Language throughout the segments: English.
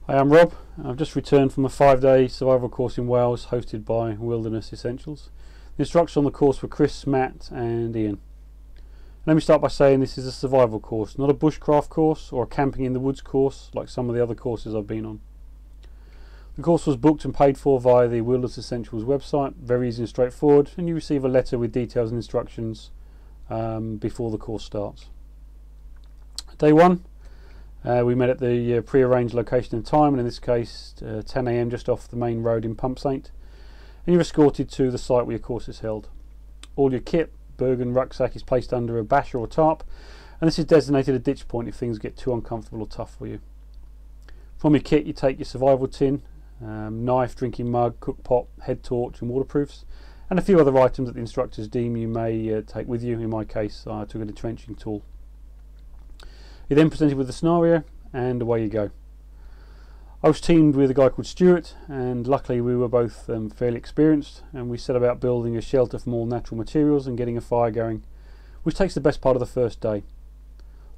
Hi, I'm Rob. I've just returned from a 5-day survival course in Wales hosted by Wilderness Essentials. The instructors on the course were Chris, Matt and Ian. Let me start by saying this is a survival course, not a bushcraft course or a camping in the woods course like some of the other courses I've been on. The course was booked and paid for via the Wilderness Essentials website, very easy and straightforward, and you receive a letter with details and instructions before the course starts. Day 1. We met at the pre-arranged location and time, and in this case 10 AM just off the main road in Pump Saint, and you're escorted to the site where your course is held. All your kit, bag and rucksack is placed under a basher or tarp, and this is designated a ditch point if things get too uncomfortable or tough for you. From your kit you take your survival tin, knife, drinking mug, cook pot, head torch and waterproofs, and a few other items that the instructors deem you may take with you. In my case I took a trenching tool. You're then presented with the scenario and away you go. I was teamed with a guy called Stuart, and luckily we were both fairly experienced, and we set about building a shelter from all natural materials and getting a fire going, which takes the best part of the first day.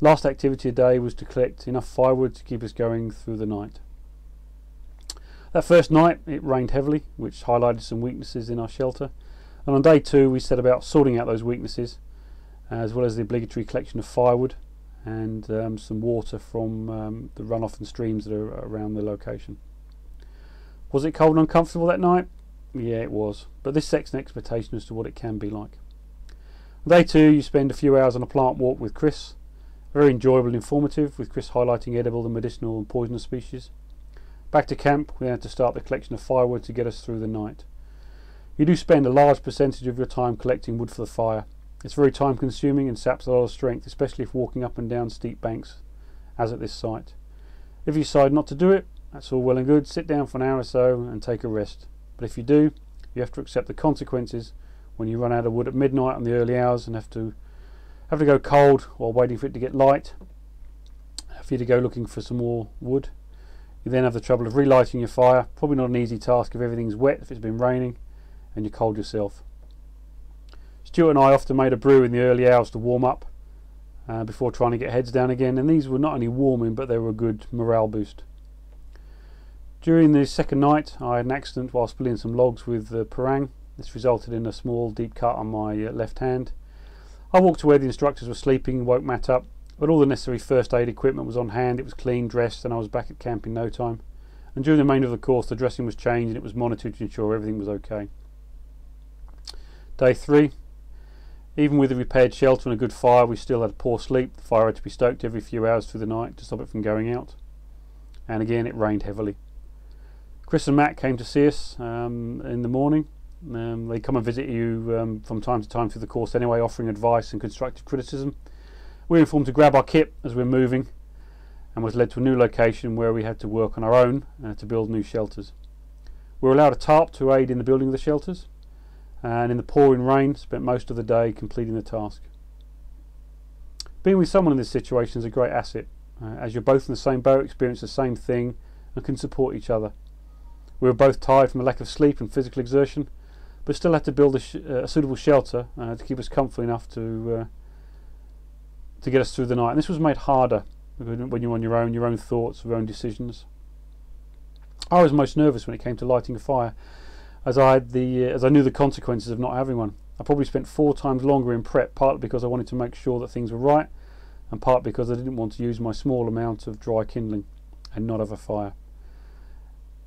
Last activity of the day was to collect enough firewood to keep us going through the night. That first night it rained heavily, which highlighted some weaknesses in our shelter, and on day 2 we set about sorting out those weaknesses, as well as the obligatory collection of firewood and some water from the runoff and streams that are around the location. Was it cold and uncomfortable that night? Yeah, it was, but this sets an expectation as to what it can be like. On day 2 you spend a few hours on a plant walk with Chris, very enjoyable and informative, with Chris highlighting edible and medicinal and poisonous species. Back to camp, we had to start the collection of firewood to get us through the night. You do spend a large percentage of your time collecting wood for the fire. It's very time consuming and saps a lot of strength, especially if walking up and down steep banks, as at this site. If you decide not to do it, that's all well and good. Sit down for an hour or so and take a rest. But if you do, you have to accept the consequences when you run out of wood at midnight on the early hours and have to go cold while waiting for it to get light, for you to go looking for some more wood. You then have the trouble of relighting your fire, probably not an easy task if everything's wet, if it's been raining and you're cold yourself. Stuart and I often made a brew in the early hours to warm up before trying to get heads down again, and these were not only warming but they were a good morale boost. During the second night I had an accident while splitting some logs with the parang. This resulted in a small deep cut on my left hand. I walked to where the instructors were sleeping, woke Matt up, but all the necessary first aid equipment was on hand. It was clean, dressed, and I was back at camp in no time. And during the remainder of the course the dressing was changed and it was monitored to ensure everything was okay. Day 3. Even with a repaired shelter and a good fire, we still had poor sleep. The fire had to be stoked every few hours through the night to stop it from going out. And again, it rained heavily. Chris and Matt came to see us in the morning. They come and visit you from time to time through the course anyway, offering advice and constructive criticism. We were informed to grab our kit as we were moving, and was led to a new location where we had to work on our own to build new shelters. We were allowed a tarp to aid in the building of the shelters, and in the pouring rain spent most of the day completing the task. Being with someone in this situation is a great asset, as you're both in the same boat, experience the same thing and can support each other. We were both tired from a lack of sleep and physical exertion, but still had to build a suitable shelter to keep us comfortable enough to get us through the night. And this was made harder when you're on your own thoughts, your own decisions. I was most nervous when it came to lighting a fire, as I knew the consequences of not having one. I probably spent 4 times longer in prep, partly because I wanted to make sure that things were right, and part because I didn't want to use my small amount of dry kindling and not have a fire.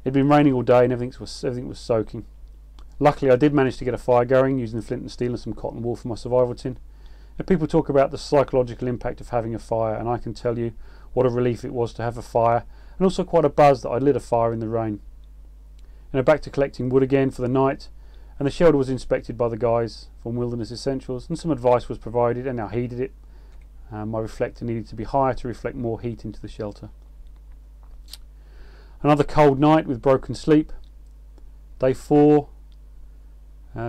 It'd been raining all day and everything was soaking. Luckily I did manage to get a fire going using flint and steel and some cotton wool for my survival tin. And people talk about the psychological impact of having a fire, and I can tell you what a relief it was to have a fire, and also quite a buzz that I lit a fire in the rain. Back to collecting wood again for the night, and the shelter was inspected by the guys from Wilderness Essentials, and some advice was provided, and I heeded it. My reflector needed to be higher to reflect more heat into the shelter. Another cold night with broken sleep. Day 4.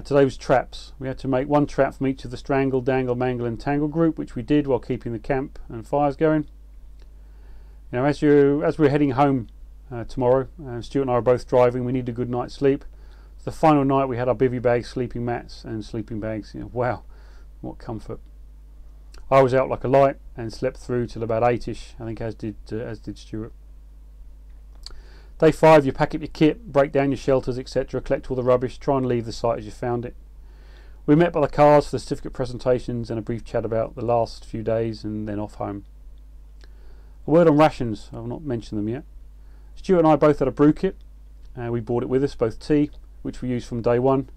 Today was traps. We had to make 1 trap from each of the strangle, dangle, mangle and tangle group, which we did while keeping the camp and fires going. Now as we're heading home tomorrow, Stuart and I are both driving, we need a good night's sleep. So the final night we had our bivvy bags, sleeping mats and sleeping bags. Wow, what comfort. I was out like a light and slept through till about 8ish, I think, as did Stuart. Day 5, you pack up your kit, break down your shelters, etc., collect all the rubbish, try and leave the site as you found it. We met by the cars for the certificate presentations and a brief chat about the last few days, and then off home. A word on rations, I've not mentioned them yet. Stuart and I both had a brew kit. We brought it with us, both tea, which we used from day 1,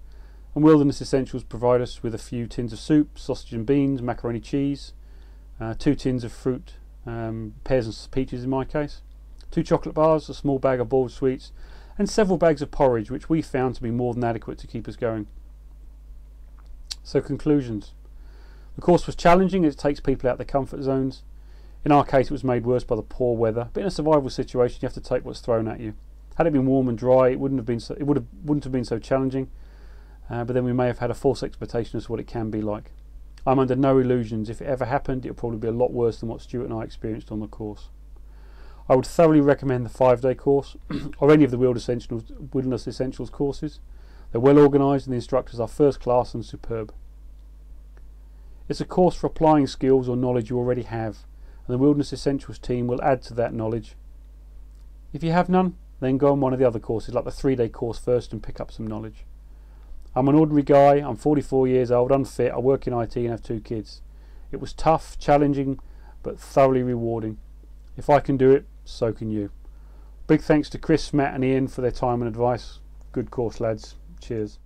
and Wilderness Essentials provide us with a few tins of soup, sausage and beans, macaroni cheese, 2 tins of fruit, pears and peaches in my case, 2 chocolate bars, a small bag of boiled sweets, and several bags of porridge, which we found to be more than adequate to keep us going. So conclusions. The course was challenging as it takes people out of their comfort zones. In our case, it was made worse by the poor weather, but in a survival situation you have to take what's thrown at you. Had it been warm and dry, it wouldn't have been so challenging, but then we may have had a false expectation as to what it can be like. I'm under no illusions. If it ever happened, it would probably be a lot worse than what Stuart and I experienced on the course. I would thoroughly recommend the 5-day course or any of the Wilderness Essentials courses. They're well organised and the instructors are first class and superb. It's a course for applying skills or knowledge you already have, and the Wilderness Essentials team will add to that knowledge. If you have none, then go on one of the other courses, like the 3-day course first, and pick up some knowledge. I'm an ordinary guy, I'm 44 years old, unfit, I work in IT and have 2 kids. It was tough, challenging, but thoroughly rewarding. If I can do it, so can you. Big thanks to Chris, Matt and Ian for their time and advice. Good course, lads. Cheers.